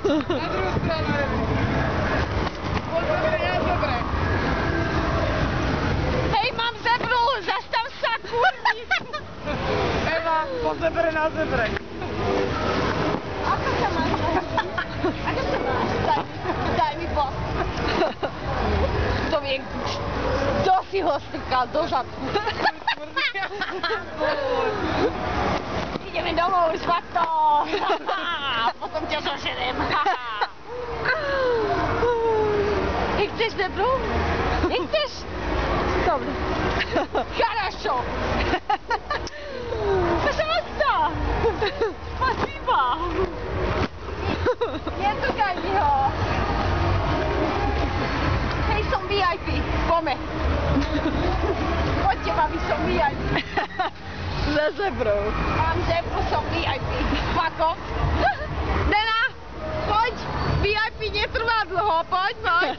Na druhú stranu, dobre, ja dobre. Hej, mám zebru, zastav sa, kurník. Eva, po zebre na zebre. Ako sa máš? Ako sa máš? Daj mi bok. To vie, kto si ho strkal do zadku. Ideme domov, zlato. Potom ťa zožerem. Nechceš zebru? Nechceš? Dobre. Хорошо. Пожалуйста. Спасибо. Netrkaj mi ho. Hej, som VIP. Pome. Poďte, babi, som VIP. Za zebrou. Mám zebru, som VIP. Pako. Nena, poď. VIP netrvá dlho. Poď, poď.